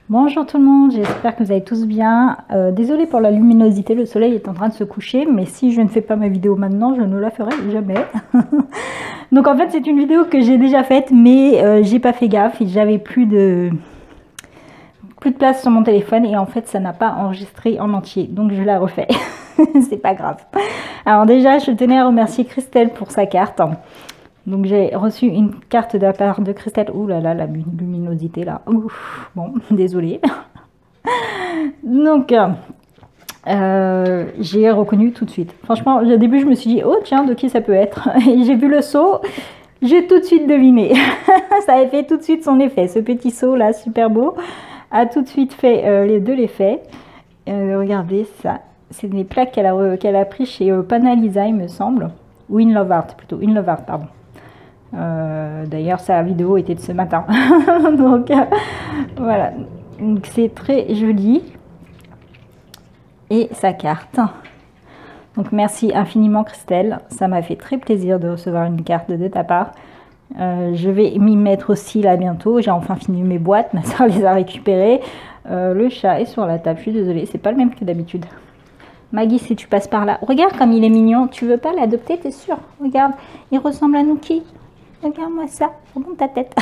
Bonjour tout le monde, j'espère que vous allez tous bien. Désolée pour la luminosité, le soleil est en train de se coucher, mais si je ne fais pas ma vidéo maintenant, je ne la ferai jamais. Donc en fait c'est une vidéo que j'ai déjà faite, mais j'ai pas fait gaffe, j'avais plus de place sur mon téléphone et en fait ça n'a pas enregistré en entier, donc je la refais. C'est pas grave. Alors déjà je tenais à remercier Christelle pour sa carte. Donc j'ai reçu une carte de la part de Christelle. Ouh là là, la luminosité là. Ouf, bon, désolée. Donc j'ai reconnu tout de suite. Franchement, au début je me suis dit, oh tiens, de qui ça peut être? Et j'ai vu le seau, j'ai tout de suite deviné. Ça avait fait tout de suite son effet. Ce petit seau là, super beau, a tout de suite fait les deux l'effet. Regardez ça. C'est des plaques qu'elle a pris chez Panalisa, il me semble. Ou In Love Art, plutôt. In Love Art, pardon. D'ailleurs sa vidéo était de ce matin. Donc voilà, c'est très joli. Et sa carte, donc merci infiniment Christelle, ça m'a fait très plaisir de recevoir une carte de ta part. Je vais m'y mettre aussi là bientôt. J'ai enfin fini mes boîtes, ma soeur les a récupérées. Le chat est sur la table, je suis désolée, c'est pas le même que d'habitude. Maggie, si tu passes par là, regarde comme il est mignon. Tu veux pas l'adopter, t'es sûr? Regarde, il ressemble à Nookie. Regarde-moi ça, remonte ta tête.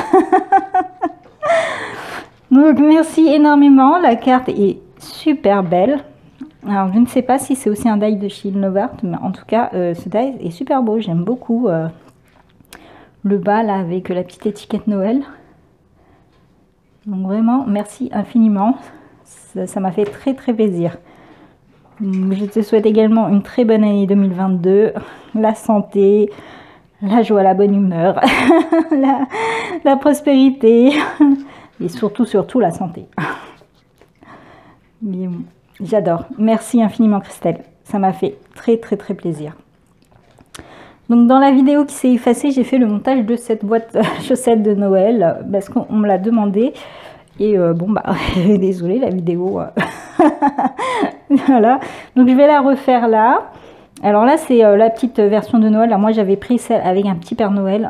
Donc merci énormément, la carte est super belle. Alors je ne sais pas si c'est aussi un die de chez In Love Art, mais en tout cas ce die est super beau, j'aime beaucoup le bas là avec la petite étiquette Noël. Donc vraiment merci infiniment, ça m'a fait très très plaisir. Je te souhaite également une très bonne année 2022, la santé, la joie, la bonne humeur, la prospérité et surtout la santé. J'adore. Merci infiniment Christelle. Ça m'a fait très très très plaisir. Donc dans la vidéo qui s'est effacée, j'ai fait le montage de cette boîte chaussettes de Noël parce qu'on me l'a demandé. Et bon bah désolée, la vidéo voilà, donc je vais la refaire là. Alors là c'est la petite version de Noël. Là, moi j'avais pris celle avec un petit Père Noël.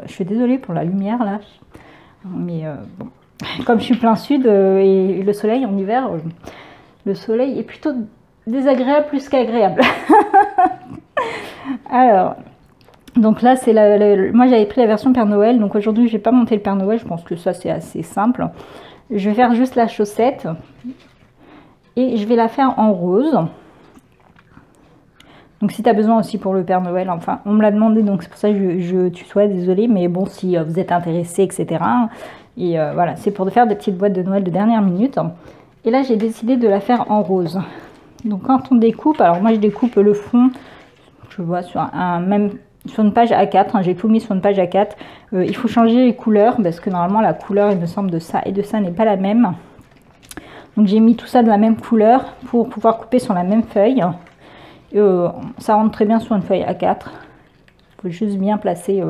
Je suis désolée pour la lumière là, mais bon, comme je suis plein sud et le soleil en hiver, le soleil est plutôt désagréable plus qu'agréable. Alors donc là c'est moi j'avais pris la version Père Noël, donc aujourd'hui je vais pas monter le Père Noël, je pense que ça c'est assez simple. Je vais faire juste la chaussette et je vais la faire en rose. Donc si tu as besoin aussi pour le Père Noël, enfin on me l'a demandé, donc c'est pour ça que je tutoie, désolée, mais bon si vous êtes intéressé, etc. Et voilà, c'est pour faire des petites boîtes de Noël de dernière minute. Et là j'ai décidé de la faire en rose. Donc quand on découpe, alors moi je découpe le fond, je vois sur sur une page A4, hein, j'ai tout mis sur une page A4. Il faut changer les couleurs parce que normalement la couleur, il me semble, de ça et de ça n'est pas la même. Donc j'ai mis tout ça de la même couleur pour pouvoir couper sur la même feuille. Ça rentre très bien sur une feuille A4. Il faut juste bien placer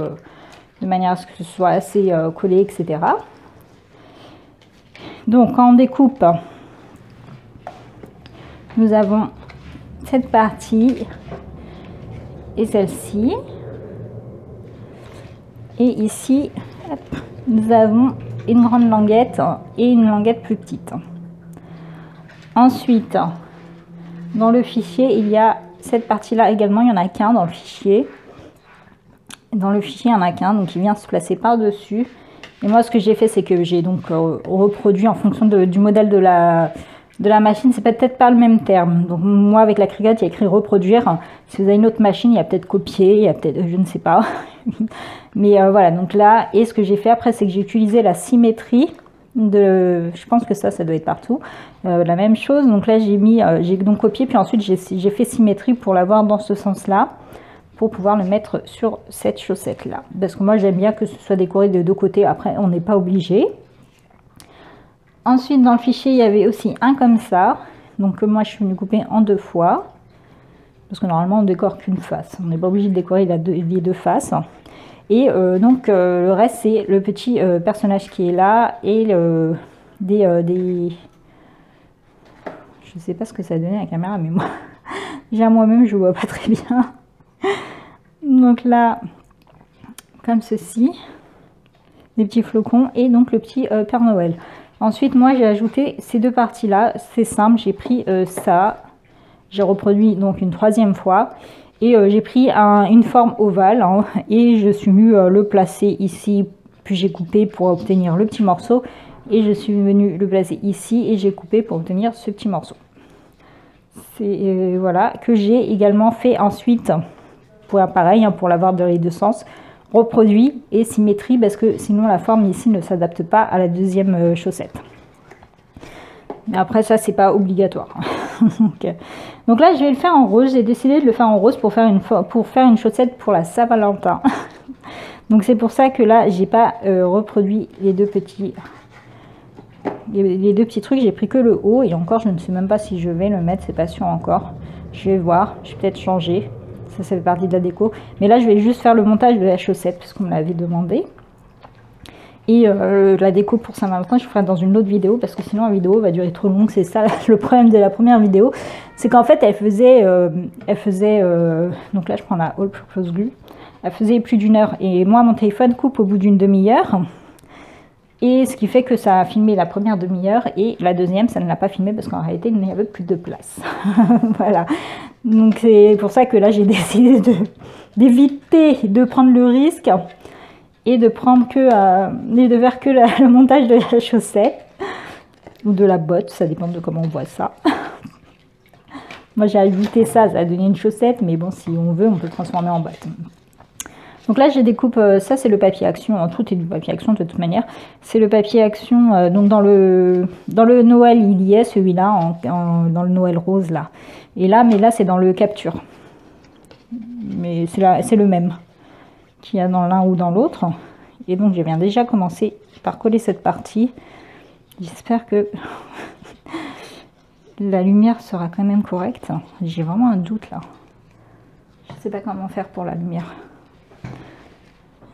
de manière à ce que ce soit assez collé, etc. Donc quand on découpe, nous avons cette partie et celle-ci. Et ici, hop, nous avons une grande languette et une languette plus petite. Ensuite, dans le fichier, il y a cette partie-là également. Il n'y en a qu'un dans le fichier. Dans le fichier, il n'y en a qu'un, donc il vient se placer par-dessus. Et moi, ce que j'ai fait, c'est que j'ai donc reproduit en fonction du modèle de la machine. C'est peut-être pas le même terme. Donc moi, avec la Cricut, il y a écrit reproduire. Si vous avez une autre machine, il y a peut-être copier, il y a peut-être, je ne sais pas. Mais voilà, donc là, et ce que j'ai fait après, c'est que j'ai utilisé la symétrie je pense que ça doit être partout, la même chose. Donc là j'ai donc copié, puis ensuite j'ai fait symétrie pour l'avoir dans ce sens là, pour pouvoir le mettre sur cette chaussette là, parce que moi j'aime bien que ce soit décoré de deux côtés. Après on n'est pas obligé. Ensuite dans le fichier il y avait aussi un comme ça, donc moi je suis venue couper en deux fois, parce que normalement on décore qu'une face, on n'est pas obligé de décorer les deux faces. Et donc le reste c'est le petit personnage qui est là et je sais pas ce que ça donnait à la caméra, mais moi-même je vois pas très bien. Donc là comme ceci, des petits flocons et donc le petit Père Noël. Ensuite, moi, j'ai ajouté ces deux parties-là. C'est simple, j'ai pris ça. J'ai reproduit donc une troisième fois. Et j'ai pris une forme ovale hein, et je suis venue le placer ici. Puis j'ai coupé pour obtenir le petit morceau. Et je suis venue le placer ici et j'ai coupé pour obtenir ce petit morceau. C'est voilà, que j'ai également fait ensuite, pour pareil, hein, pour l'avoir dans les deux sens, reproduit et symétrie parce que sinon la forme ici ne s'adapte pas à la deuxième chaussette. Mais après ça c'est pas obligatoire. donc là je vais le faire en rose, j'ai décidé de le faire en rose pour faire une chaussette pour la Saint-Valentin. Donc c'est pour ça que là j'ai pas reproduit les deux petits trucs, j'ai pris que le haut et encore je ne sais même pas si je vais le mettre, c'est pas sûr encore. Je vais voir, je vais peut-être changer. Ça fait partie de la déco. Mais là, je vais juste faire le montage de la chaussette parce qu'on me l'avait demandé. Et la déco pour Saint-Valentin, je ferai dans une autre vidéo parce que sinon la vidéo va durer trop longue. C'est ça le problème de la première vidéo. C'est qu'en fait, elle faisait donc là, je prends la All Purpose Glue. Elle faisait plus d'une heure. Et moi, mon téléphone coupe au bout d'une demi-heure. Et ce qui fait que ça a filmé la première demi-heure et la deuxième, ça ne l'a pas filmé parce qu'en réalité, il n'y avait plus de place. Voilà. Donc c'est pour ça que là, j'ai décidé d'éviter de prendre le risque et de prendre de faire que le montage de la chaussette ou de la botte, ça dépend de comment on voit ça. Moi, j'ai ajouté ça, ça a donné une chaussette, mais bon, si on veut, on peut le transformer en botte. Donc là, je découpe, ça c'est le papier action, tout est du papier action de toute manière. C'est le papier action, donc dans le Noël, il y est celui-là, dans le Noël rose là. Et là, mais là c'est dans le capture. Mais c'est le même qu'il y a dans l'un ou dans l'autre. Et donc je viens déjà commencer par coller cette partie. J'espère que la lumière sera quand même correcte. J'ai vraiment un doute là. Je ne sais pas comment faire pour la lumière.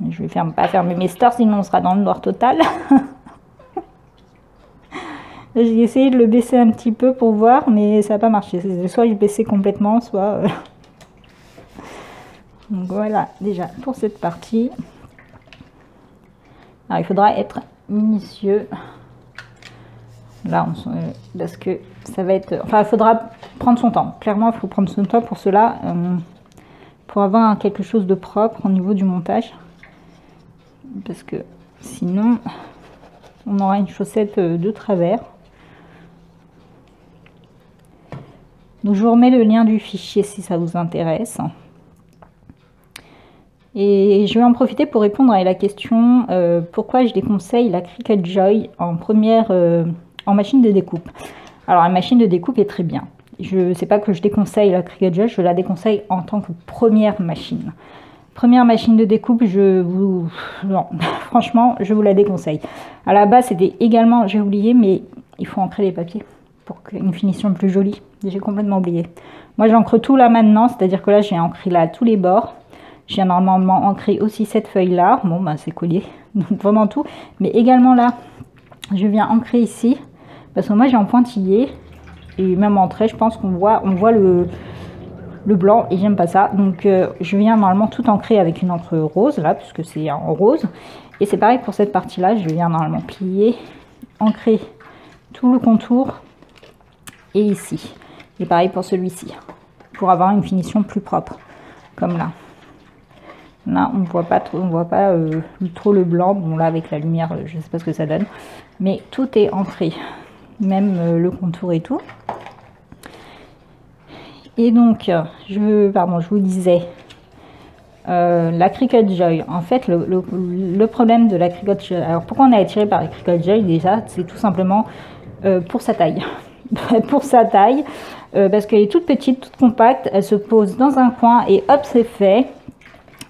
Je vais pas fermer mes stores, sinon on sera dans le noir total. J'ai essayé de le baisser un petit peu pour voir, mais ça n'a pas marché. Soit je baissais complètement, soit... Donc voilà, déjà pour cette partie. Alors il faudra être minutieux. Là, parce que ça va être... Enfin, il faudra prendre son temps. Clairement, il faut prendre son temps pour cela. Pour avoir quelque chose de propre au niveau du montage. Parce que sinon on aura une chaussette de travers. Donc je vous remets le lien du fichier si ça vous intéresse. Et je vais en profiter pour répondre à la question pourquoi je déconseille la Cricut Joy en machine de découpe. Alors la machine de découpe est très bien. Je sais pas que je déconseille la Cricut Joy, je la déconseille en tant que première machine. Première machine de découpe, non, franchement, je vous la déconseille. À la base, c'était également, j'ai oublié, mais il faut ancrer les papiers pour une finition plus jolie. J'ai complètement oublié. Moi, j'encre tout là maintenant, c'est-à-dire que là, j'ai ancré là tous les bords. J'ai normalement ancré aussi cette feuille-là. Bon, bah, c'est collé, donc vraiment tout. Mais également là, je viens ancrer ici, parce que moi, j'ai en pointillé, et même en trait, je pense qu'on voit le blanc et j'aime pas ça, donc je viens normalement tout ancrer avec une encre rose là puisque c'est en rose, et c'est pareil pour cette partie là, je viens normalement plier, ancrer tout le contour et ici, et pareil pour celui-ci pour avoir une finition plus propre comme là. Là on voit pas trop, trop le blanc. Bon là avec la lumière je sais pas ce que ça donne, mais tout est ancré, même le contour et tout. Et donc, je vous disais, la Cricut Joy. En fait, le problème de la Cricut Joy, alors pourquoi on est attiré par la Cricut Joy déjà, c'est tout simplement pour sa taille. Pour sa taille, parce qu'elle est toute petite, toute compacte, elle se pose dans un coin et hop, c'est fait.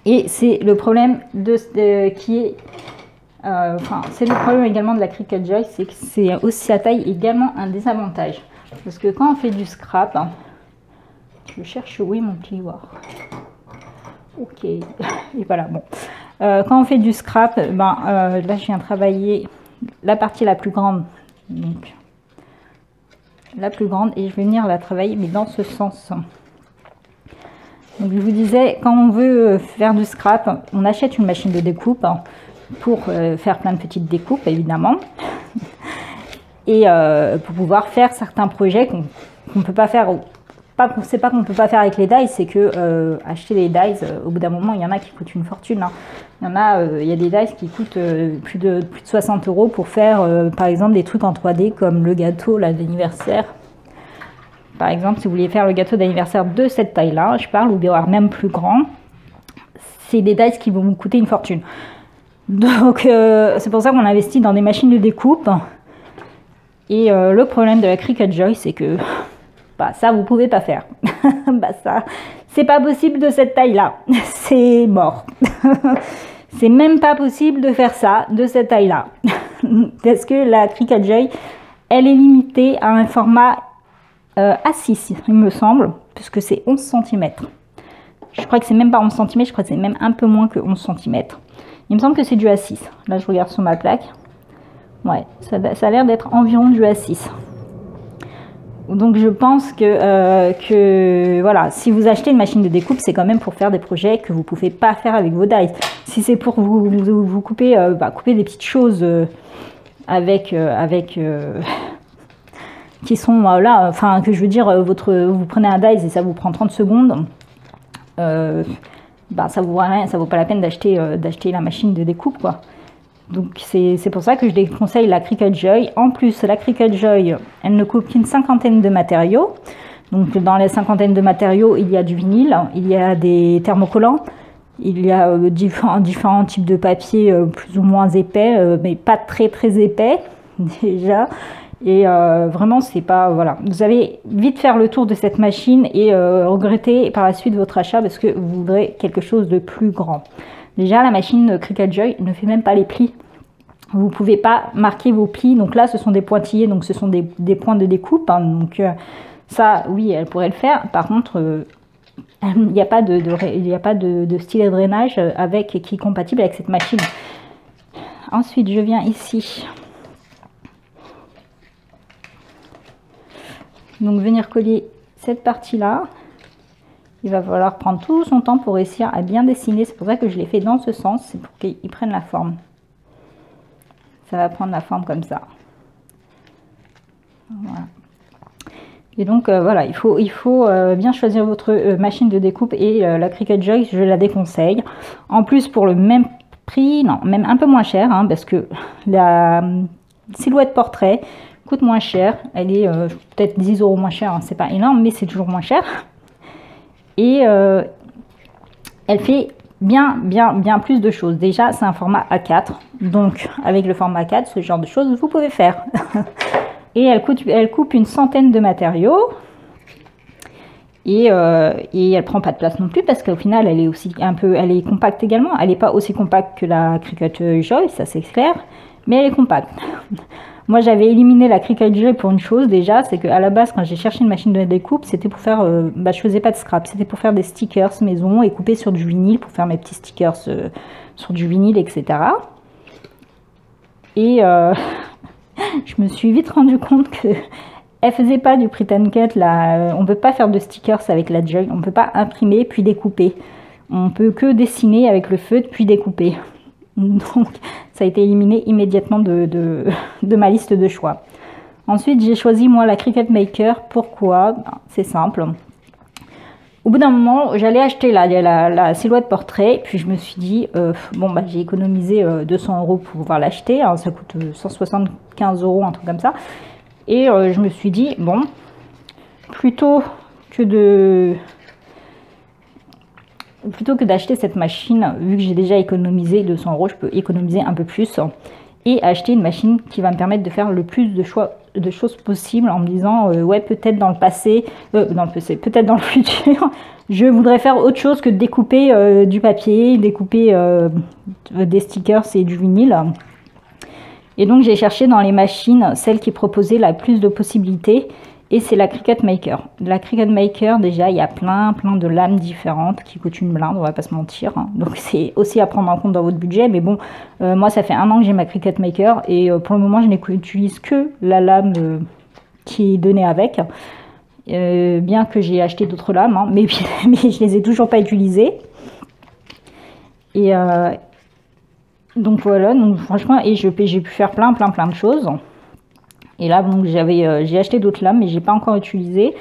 Et c'est le problème c'est le problème également de la Cricut Joy, c'est que c'est aussi sa taille également un désavantage. Parce que quand on fait du scrap, je cherche où est mon plioir. Ok, et voilà, bon. Quand on fait du scrap, là je viens travailler la partie la plus grande, donc la plus grande, et je vais venir la travailler mais dans ce sens. Donc je vous disais, quand on veut faire du scrap, on achète une machine de découpe pour faire plein de petites découpes évidemment. et pour pouvoir faire certains projets qu'on ne peut pas faire. C'est pas qu'on ne peut pas faire avec les dies, c'est que acheter les dies, au bout d'un moment, il y en a qui coûtent une fortune. Hein. Il y a des dies qui coûtent plus de 60 € pour faire, par exemple, des trucs en 3D comme le gâteau d'anniversaire. Par exemple, si vous voulez faire le gâteau d'anniversaire de cette taille-là, je parle, ou bien même plus grand, c'est des dies qui vont vous coûter une fortune. Donc, c'est pour ça qu'on investit dans des machines de découpe. Et le problème de la Cricut Joy, c'est que bah, ça, vous pouvez pas faire. Bah, ça, c'est pas possible de cette taille-là. C'est mort. C'est même pas possible de faire ça de cette taille-là. Parce que la Cricut Joy, elle est limitée à un format A6, il me semble, puisque c'est 11 cm. Je crois que c'est même pas 11 cm, je crois que c'est même un peu moins que 11 cm. Il me semble que c'est du A6. Là, je regarde sur ma plaque. Ouais, ça a l'air d'être environ du A6. Donc je pense que voilà, si vous achetez une machine de découpe, c'est quand même pour faire des projets que vous ne pouvez pas faire avec vos dies. Si c'est pour vous couper, couper des petites choses qui sont là, enfin que je veux dire, vous prenez un dies et ça vous prend 30 secondes, ça vaut rien, ça vaut pas la peine d'acheter la machine de découpe, quoi. Donc c'est pour ça que je déconseille la Cricut Joy. En plus, la Cricut Joy, elle ne coupe qu'une cinquantaine de matériaux. Donc dans les cinquantaines de matériaux, il y a du vinyle, il y a des thermocollants, il y a différents types de papier plus ou moins épais, mais pas très très épais déjà. Et vraiment, c'est pas... Voilà. Vous allez vite faire le tour de cette machine et regretter par la suite votre achat parce que vous voudrez quelque chose de plus grand. Déjà, la machine Cricut Joy ne fait même pas les plis. Vous ne pouvez pas marquer vos plis. Donc là, ce sont des pointillés, donc ce sont des points de découpe. Hein. Donc ça, oui, elle pourrait le faire. Par contre, il n'y a pas de stylet de drainage qui est compatible avec cette machine. Ensuite, je viens ici. Donc venir coller cette partie-là. Il va falloir prendre tout son temps pour réussir à bien dessiner. C'est pour ça que je l'ai fait dans ce sens. C'est pour qu'il prenne la forme. Ça va prendre la forme comme ça. Voilà. Et donc voilà, il faut bien choisir votre machine de découpe. Et la Cricut Joy, je la déconseille. En plus, pour le même prix, non, même un peu moins cher. Hein, parce que la silhouette portrait coûte moins cher. Elle est peut-être 10 € moins cher. Hein, c'est pas énorme, mais c'est toujours moins cher. Et elle fait bien plus de choses. Déjà, c'est un format A4. Donc, avec le format A4, ce genre de choses, vous pouvez faire. Et elle coupe une centaine de matériaux. Et elle prend pas de place non plus parce qu'au final, elle est aussi elle est compacte également. Elle n'est pas aussi compacte que la Cricut Joy, ça c'est clair. Mais elle est compacte. Moi, j'avais éliminé la Cricut Joy pour une chose déjà, c'est qu'à la base, quand j'ai cherché une machine de découpe, c'était pour faire, je faisais pas de scrap, c'était pour faire des stickers maison et couper sur du vinyle, pour faire mes petits stickers sur du vinyle, etc. Et je me suis vite rendu compte que elle faisait pas du print and cut, là, on peut pas faire de stickers avec la Joy, on peut pas imprimer puis découper, on peut que dessiner avec le feutre puis découper. Donc ça a été éliminé immédiatement de ma liste de choix. Ensuite j'ai choisi moi la Cricut Maker. Pourquoi? C'est simple. Au bout d'un moment j'allais acheter la silhouette portrait. Puis je me suis dit j'ai économisé 200 € pour pouvoir l'acheter. Hein, ça coûte 175 €, un truc comme ça. Et je me suis dit bon, plutôt que d'acheter cette machine, vu que j'ai déjà économisé 200 €, je peux économiser un peu plus et acheter une machine qui va me permettre de faire le plus de choses possibles en me disant ouais, peut-être dans le passé, peut-être dans le futur, je voudrais faire autre chose que de découper du papier, découper des stickers et du vinyle. Et donc j'ai cherché dans les machines celle qui proposait la plus de possibilités. Et c'est la Cricut Maker. La Cricut Maker, déjà, il y a plein de lames différentes qui coûtent une blinde, on va pas se mentir. Hein. Donc c'est aussi à prendre en compte dans votre budget. Mais bon, moi, ça fait 1 an que j'ai ma Cricut Maker. Et pour le moment, je n'utilise que la lame qui est donnée avec. Bien que j'ai acheté d'autres lames, hein, mais je les ai toujours pas utilisées. Et donc voilà, donc franchement, et j'ai pu faire plein de choses. Et là, donc j'ai acheté d'autres lames, mais j'ai pas encore utilisé.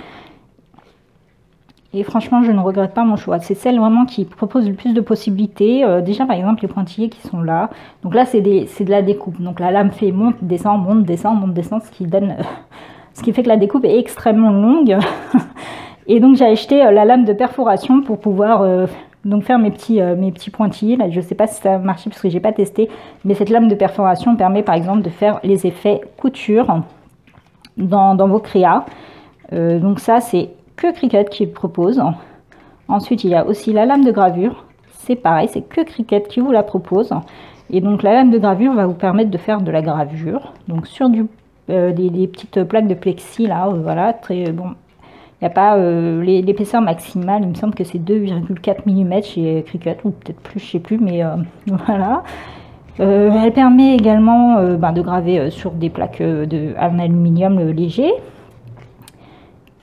Et franchement, je ne regrette pas mon choix. C'est celle vraiment qui propose le plus de possibilités. Déjà, par exemple, les pointillés qui sont là. Donc là, c'est de la découpe. Donc la lame fait monte, descend, monte, descend, monte, descend, ce qui fait que la découpe est extrêmement longue. Et donc j'ai acheté la lame de perforation pour pouvoir donc faire mes petits pointillés. Là, je ne sais pas si ça a marché parce que j'ai pas testé. Mais cette lame de perforation permet par exemple de faire les effets couture dans vos créas. Donc ça, c'est que Cricut qui le propose. Ensuite, il y a aussi la lame de gravure. C'est pareil, c'est que Cricut qui vous la propose. Et donc la lame de gravure va vous permettre de faire de la gravure. Donc sur des petites plaques de plexi là, voilà, très bon. Il n'y a pas l'épaisseur maximale, il me semble que c'est 2,4 mm chez Cricut, ou peut-être plus, je sais plus, mais voilà. Elle permet également de graver sur des plaques en aluminium léger.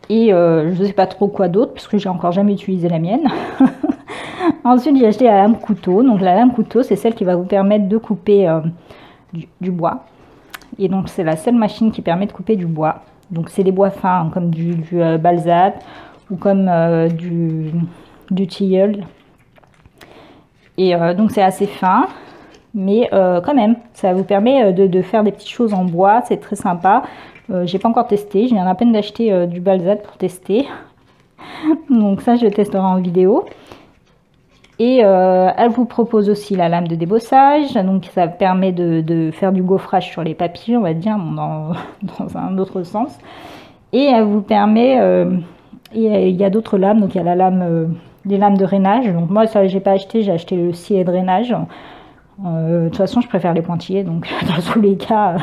Et je ne sais pas trop quoi d'autre, parce que j'ai encore jamais utilisé la mienne. Ensuite, j'ai acheté la lame couteau. Donc la lame couteau, c'est celle qui va vous permettre de couper du bois. Et donc c'est la seule machine qui permet de couper du bois. Donc c'est des bois fins, comme du balsate ou comme du tilleul. Et donc c'est assez fin, mais quand même, ça vous permet de faire des petites choses en bois. C'est très sympa. J'ai pas encore testé, je viens à peine d'acheter du balsate pour tester. Donc ça, je testerai en vidéo. Et elle vous propose aussi la lame de débossage, donc ça permet de faire du gaufrage sur les papiers, on va dire, dans un autre sens. Et elle vous permet, et il y a d'autres lames, donc il y a la lame, les lames de rainage. Donc moi, ça j'ai pas acheté, j'ai acheté le scié de rainage. De toute façon, je préfère les pointillés, donc dans tous les cas...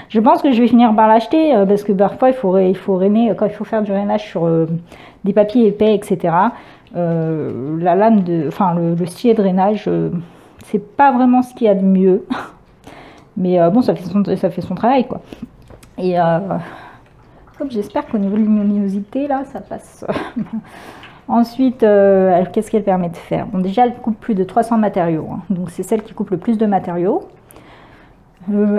Je pense que je vais finir par l'acheter parce que parfois il faut rainer, quand il faut faire du rainage sur des papiers épais, etc. La lame le scié de rainage, c'est pas vraiment ce qu'il y a de mieux. Mais bon, ça fait son travail, quoi. Et comme j'espère qu'au niveau de la luminosité, là, ça passe. Ensuite, qu'est-ce qu'elle permet de faire? Bon, déjà, elle coupe plus de 300 matériaux. Hein. Donc, c'est celle qui coupe le plus de matériaux.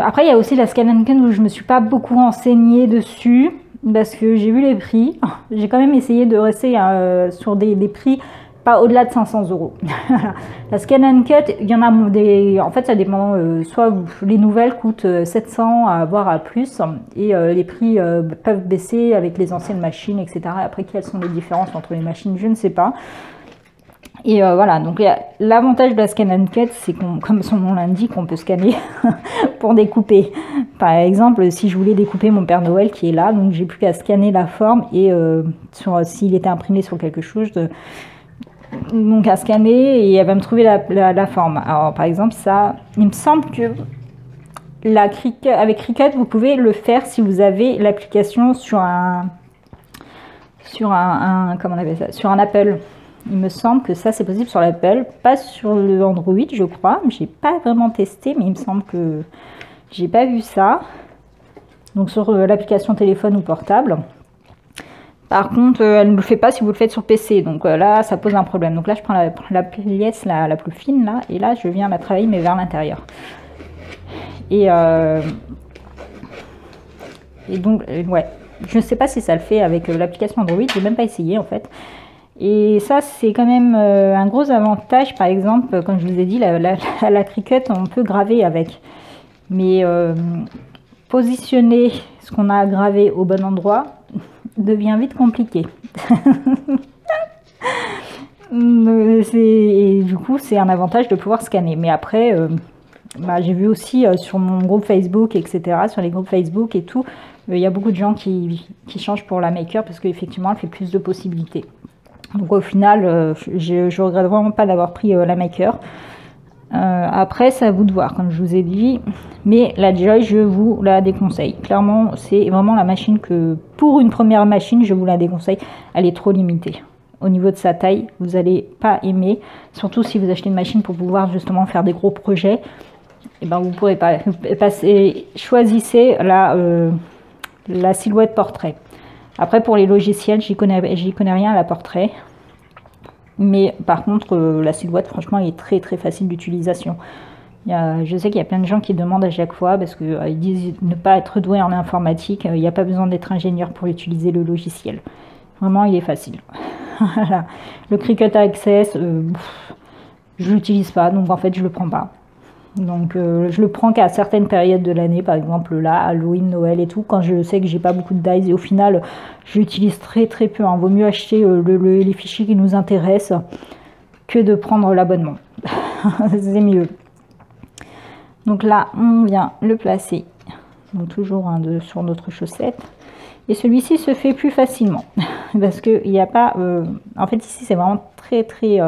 Après, il y a aussi la Scan & Cut où je me suis pas beaucoup renseignée dessus parce que j'ai vu les prix. J'ai quand même essayé de rester sur des prix pas au-delà de 500 €. La Scan & Cut, il y en a des... En fait, ça dépend. Soit les nouvelles coûtent 700 voire à plus et les prix peuvent baisser avec les anciennes machines, etc. Après, quelles sont les différences entre les machines, je ne sais pas. Et voilà, donc l'avantage de la Scan & Cut, c'est comme son nom l'indique, on peut scanner pour découper. Par exemple, si je voulais découper mon Père Noël qui est là, donc j'ai plus qu'à scanner la forme et s'il était imprimé sur quelque chose, donc à scanner et elle va me trouver la forme. Alors par exemple, ça, il me semble que avec Cricut, vous pouvez le faire si vous avez l'application sur un comment on appelle ça, sur un Apple. Il me semble que ça c'est possible sur l'Apple, pas sur le Android je crois. J'ai pas vraiment testé, mais il me semble que j'ai pas vu ça. Donc sur l'application téléphone ou portable. Par contre, elle ne le fait pas si vous le faites sur PC. Donc là, ça pose un problème. Donc là, je prends la pièce la plus fine là, et là, je viens la travailler mais vers l'intérieur. Et donc ouais, je ne sais pas si ça le fait avec l'application Android. J'ai même pas essayé en fait. Et ça, c'est quand même un gros avantage. Par exemple, comme je vous ai dit, la Cricut, on peut graver avec. Mais positionner ce qu'on a gravé au bon endroit devient vite compliqué. Et du coup, c'est un avantage de pouvoir scanner. Mais après, j'ai vu aussi sur mon groupe Facebook, etc., sur les groupes Facebook et tout, il y a beaucoup de gens qui changent pour la Maker parce qu'effectivement, elle fait plus de possibilités. Donc au final, je regrette vraiment pas d'avoir pris la Maker. Après, c'est à vous de voir, comme je vous ai dit. Mais la Joy, je vous la déconseille. Clairement, c'est vraiment la machine que, pour une première machine, je vous la déconseille. Elle est trop limitée. Au niveau de sa taille, vous n'allez pas aimer. Surtout si vous achetez une machine pour pouvoir justement faire des gros projets. Et ben, vous ne pourrez pas passer. Choisissez la silhouette portrait. Après, pour les logiciels, j'y connais rien à la portrait. Mais par contre, la silhouette, franchement, elle est très très facile d'utilisation. Je sais qu'il y a plein de gens qui demandent à chaque fois parce qu'ils disent ne pas être doué en informatique. Il n'y a pas besoin d'être ingénieur pour utiliser le logiciel. Vraiment, il est facile. Voilà. Le Cricut Access, je l'utilise pas, donc en fait, je le prends pas. Donc, je le prends qu'à certaines périodes de l'année, par exemple là, Halloween, Noël et tout, quand je sais que j'ai pas beaucoup de dies et au final, je l'utilise très très peu. Vaut mieux acheter les fichiers qui nous intéressent que de prendre l'abonnement. C'est mieux. Donc là, on vient le placer, donc toujours sur notre chaussette. Et celui-ci se fait plus facilement parce qu'il n'y a pas. En fait, ici, c'est vraiment très très.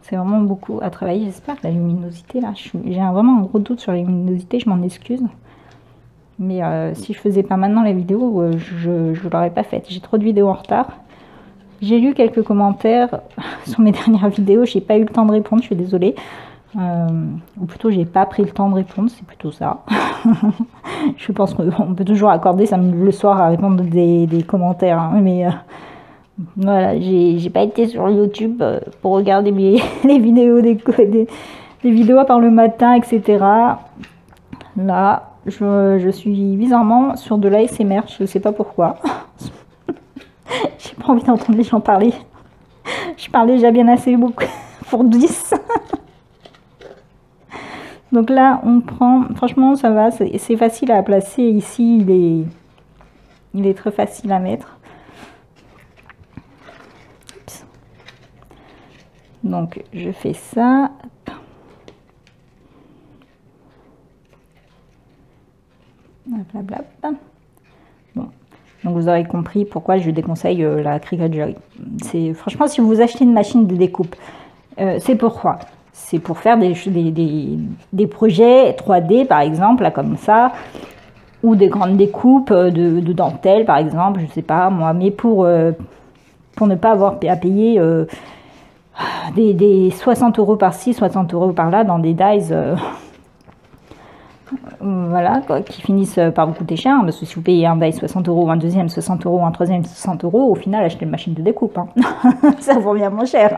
C'est vraiment beaucoup à travailler. J'espère que la luminosité là, j'ai vraiment un gros doute sur la luminosité. Je m'en excuse. Mais si je faisais pas maintenant la vidéo, je ne l'aurais pas faite. J'ai trop de vidéos en retard. J'ai lu quelques commentaires sur mes dernières vidéos. J'ai pas eu le temps de répondre. Je suis désolée. Ou plutôt j'ai pas pris le temps de répondre, c'est plutôt ça. Je pense qu'on peut toujours accorder 5 minutes le soir à répondre des commentaires, hein, mais voilà, j'ai pas été sur YouTube pour regarder les vidéos des vidéos par le matin, etc. Là, je suis bizarrement sur de l'ASMR, je sais pas pourquoi. J'ai pas envie d'entendre les gens parler. Je parle déjà bien assez beaucoup pour 10. Donc là, on prend, franchement, ça va, c'est facile à placer. Ici, il est très facile à mettre. Oups. Donc, je fais ça. Blablabla. Bon. Donc, vous aurez compris pourquoi je déconseille la Cricut Joy. Franchement, si vous achetez une machine de découpe, c'est pourquoi. C'est pour faire des projets 3D, par exemple, là, comme ça, ou des grandes découpes de dentelle, par exemple, je sais pas, moi, mais pour ne pas avoir à payer des 60 € par-ci, 60 € par-là, dans des dies, voilà, quoi, qui finissent par vous coûter cher, hein, parce que si vous payez un die 60 €, un deuxième 60 €, un troisième 60 €, au final, achetez une machine de découpe, hein. Ça vous revient moins cher.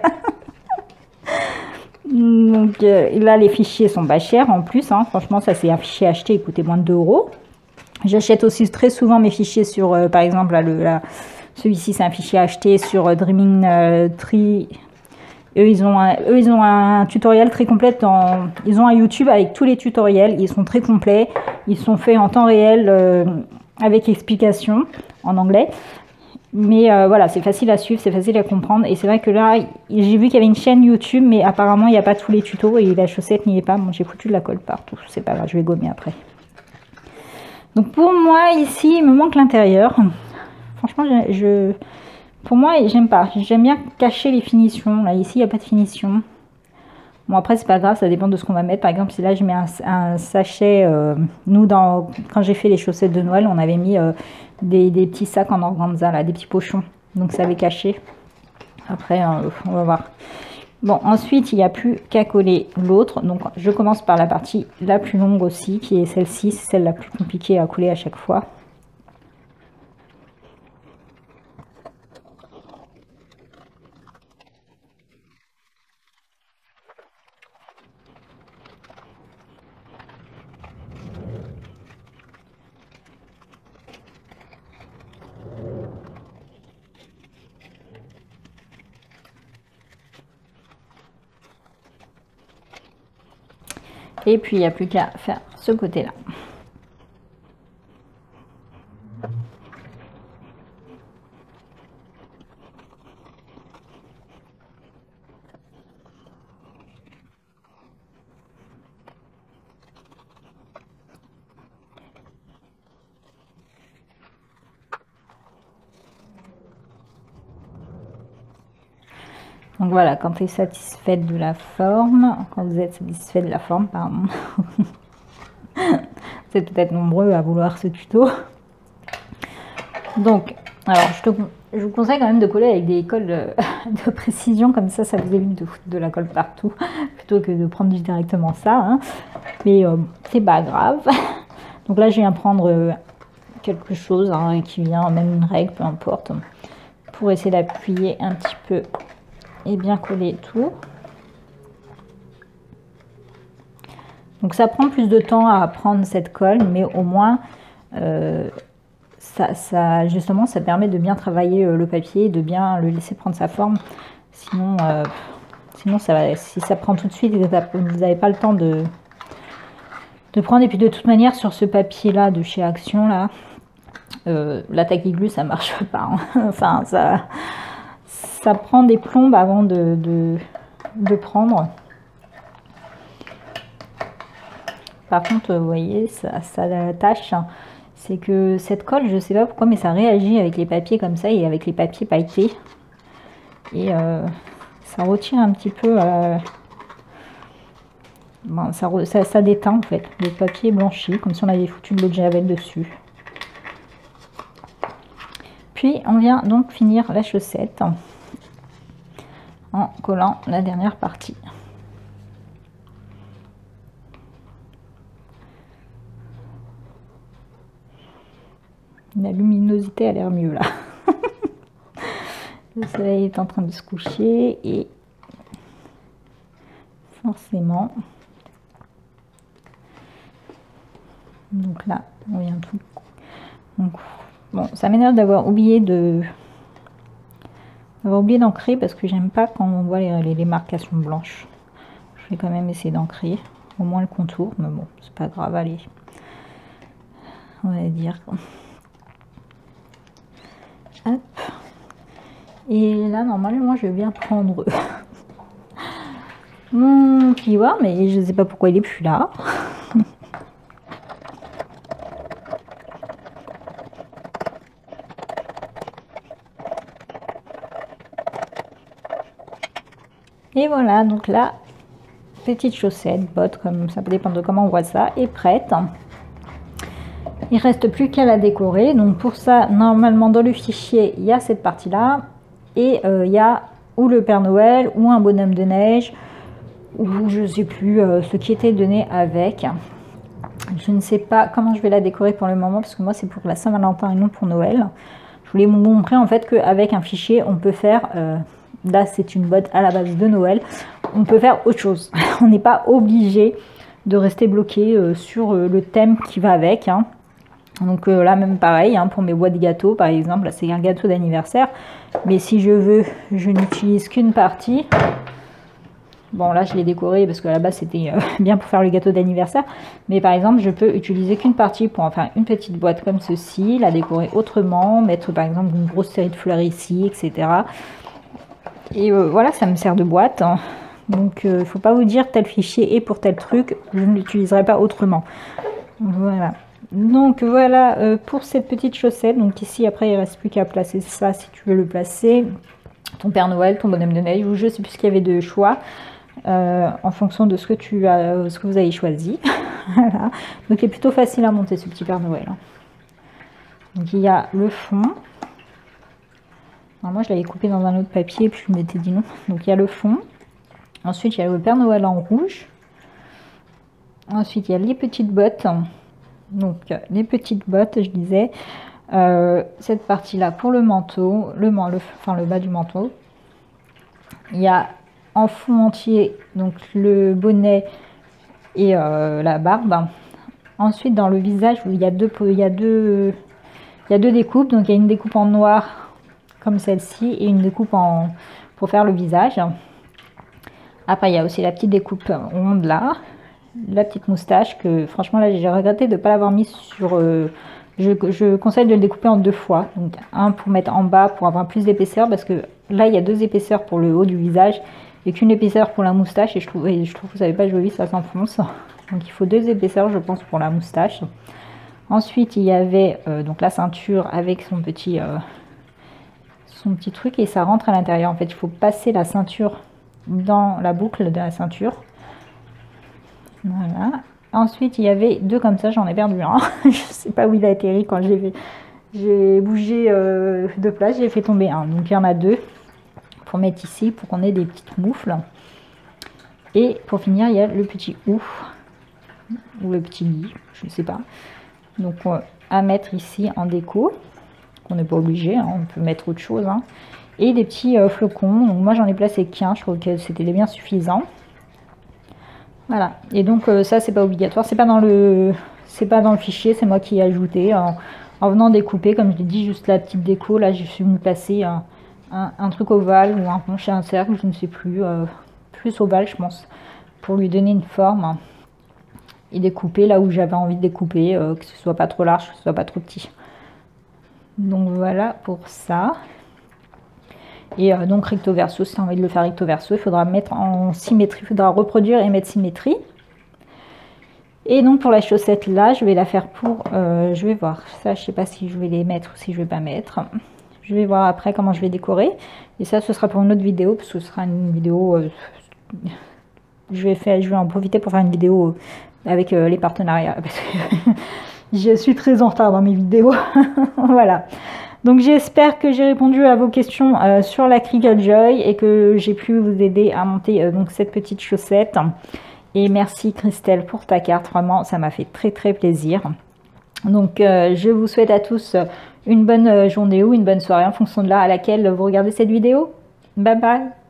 Donc là, les fichiers sont pas chers en plus, hein. Franchement, ça c'est un fichier acheté, il coûtait moins de 2 €. J'achète aussi très souvent mes fichiers sur, par exemple, là, celui-ci c'est un fichier acheté sur Dreaming Tree. Eux, ils ont un tutoriel très complet. Ils ont un YouTube avec tous les tutoriels, ils sont très complets, ils sont faits en temps réel avec explication en anglais. Mais voilà, c'est facile à suivre, c'est facile à comprendre. Et c'est vrai que là, j'ai vu qu'il y avait une chaîne YouTube, mais apparemment, il n'y a pas tous les tutos et la chaussette n'y est pas. Bon, j'ai foutu de la colle partout, c'est pas grave, je vais gommer après. Donc pour moi, ici, il me manque l'intérieur. Franchement, pour moi, j'aime pas. J'aime bien cacher les finitions. Là, ici, il n'y a pas de finition. Bon, après, c'est pas grave, ça dépend de ce qu'on va mettre. Par exemple, si là, je mets un sachet... nous, quand j'ai fait les chaussettes de Noël, on avait mis... des petits sacs en organza, là, des petits pochons. Donc ça avait caché. Après, on va voir. Bon, ensuite, il n'y a plus qu'à coller l'autre. Donc je commence par la partie la plus longue aussi, qui est celle-ci. C'est celle la plus compliquée à coller à chaque fois. Et puis, il n'y a plus qu'à faire ce côté-là. Donc voilà, quand tu es satisfaite de la forme, quand vous êtes satisfait de la forme, pardon, vous êtes peut-être nombreux à vouloir ce tuto. Donc, alors je vous conseille quand même de coller avec des colles de précision, comme ça vous évite de foutre de la colle partout, plutôt que de prendre directement ça, hein. Mais c'est pas grave. Donc là, je viens prendre quelque chose, hein, qui vient, même une règle, peu importe, pour essayer d'appuyer un petit peu et bien coller tout. Donc ça prend plus de temps à prendre cette colle, mais au moins justement ça permet de bien travailler le papier, de bien le laisser prendre sa forme. Sinon, si ça prend tout de suite et que vous n'avez pas le temps de prendre, et puis de toute manière sur ce papier là de chez Action là, la taquiglu ça marche pas, hein. Enfin ça prend des plombes avant de prendre. Par contre, vous voyez, ça tâche, c'est que cette colle, je sais pas pourquoi, mais ça réagit avec les papiers comme ça et avec les papiers pailletés. Et ça retire un petit peu, bon, ça déteint en fait, le papier blanchi, comme si on avait foutu de l'eau de javel dessus. Puis on vient donc finir la chaussette en collant la dernière partie. La luminosité a l'air mieux là. Le soleil est en train de se coucher et forcément. Donc là, on vient tout. Donc, bon, ça m'énerve d'avoir oublié d'ancrer parce que j'aime pas quand on voit les marcations blanches. Je vais quand même essayer d'ancrer au moins le contour, mais bon, c'est pas grave, allez. On va dire. Hop. Et là, normalement, je vais bien prendre mon plioir, mais je ne sais pas pourquoi il est plus là. Et voilà, donc la petite chaussette, botte, comme ça peut dépendre de comment on voit ça, est prête. Il reste plus qu'à la décorer. Donc pour ça, normalement dans le fichier, il y a cette partie-là. Et il y a ou le Père Noël, ou un bonhomme de neige, ou je ne sais plus ce qui était donné avec. Je ne sais pas comment je vais la décorer pour le moment, parce que moi c'est pour la Saint-Valentin et non pour Noël. Je voulais vous montrer en fait qu'avec un fichier, on peut faire... là c'est une botte à la base de Noël. On peut faire autre chose. On n'est pas obligé de rester bloqué sur le thème qui va avec, hein. Donc là même pareil, hein, pour mes boîtes de gâteaux par exemple, là c'est un gâteau d'anniversaire, mais si je veux, je n'utilise qu'une partie. Bon là je l'ai décoré parce que à la base c'était bien pour faire le gâteau d'anniversaire, mais par exemple je peux utiliser qu'une partie pour en faire une petite boîte comme ceci, la décorer autrement, mettre par exemple une grosse série de fleurs ici, etc. Et voilà, ça me sert de boîte, hein. Donc il ne faut pas vous dire tel fichier est pour tel truc, je ne l'utiliserai pas autrement. Voilà. Donc voilà pour cette petite chaussette. Donc ici après il ne reste plus qu'à placer ça si tu veux le placer. Ton Père Noël, ton bonhomme de neige, ou je sais plus ce qu'il y avait de choix en fonction de ce que vous avez choisi. Voilà. Donc il est plutôt facile à monter ce petit Père Noël, hein. Donc il y a le fond. Alors, moi je l'avais coupé dans un autre papier puis je m'étais dit non. Donc il y a le fond. Ensuite il y a le Père Noël en rouge. Ensuite il y a les petites bottes. Donc les petites bottes, je disais, cette partie là pour le manteau, le bas du manteau. Il y a en fond entier donc le bonnet et la barbe. Ensuite dans le visage il y a deux découpes. Donc il y a une découpe en noir comme celle-ci et une découpe pour faire le visage. Après il y a aussi la petite découpe ronde là. La petite moustache que franchement là j'ai regretté de ne pas l'avoir mis sur... je conseille de le découper en deux fois. Donc un pour mettre en bas pour avoir plus d'épaisseur, parce que là il y a deux épaisseurs pour le haut du visage et qu'une épaisseur pour la moustache, et je trouve que ça n'est pas joli, ça s'enfonce. Donc il faut deux épaisseurs je pense pour la moustache. Ensuite il y avait donc la ceinture avec son petit truc et ça rentre à l'intérieur. En fait il faut passer la ceinture dans la boucle de la ceinture. Voilà. Ensuite, il y avait deux comme ça, j'en ai perdu un. Je sais pas où il a atterri quand j'ai bougé de place, j'ai fait tomber un. Donc il y en a deux pour mettre ici, pour qu'on ait des petites moufles. Et pour finir, il y a le petit ouf, ou le petit lit, je ne sais pas. Donc à mettre ici en déco. On n'est pas obligé, hein, on peut mettre autre chose, hein. Et des petits flocons. Donc moi j'en ai placé qu'un, je trouve que c'était bien suffisant. Voilà, et donc ça c'est pas obligatoire, c'est pas dans le fichier, c'est moi qui ai ajouté en venant découper, comme je l'ai dit, juste la petite déco. Là je suis venu placer un truc ovale ou un rond chez un cercle, je ne sais plus, plus ovale je pense, pour lui donner une forme et découper là où j'avais envie de découper, que ce soit pas trop large, que ce soit pas trop petit. Donc voilà pour ça. Et donc recto verso, si tu as envie de le faire recto verso, il faudra mettre en symétrie, il faudra reproduire et mettre symétrie. Et donc pour la chaussette là, je vais la faire pour, je vais voir ça, je sais pas si je vais les mettre ou si je vais pas mettre. Je vais voir après comment je vais décorer. Et ça, ce sera pour une autre vidéo, parce que ce sera une vidéo, je vais en profiter pour faire une vidéo avec les partenariats, parce que je suis très en retard dans mes vidéos. Voilà. Donc j'espère que j'ai répondu à vos questions sur la Cricut Joy et que j'ai pu vous aider à monter donc cette petite chaussette. Et merci Christelle pour ta carte, vraiment ça m'a fait très très plaisir. Donc je vous souhaite à tous une bonne journée ou une bonne soirée en fonction de l'heure à laquelle vous regardez cette vidéo. Bye bye.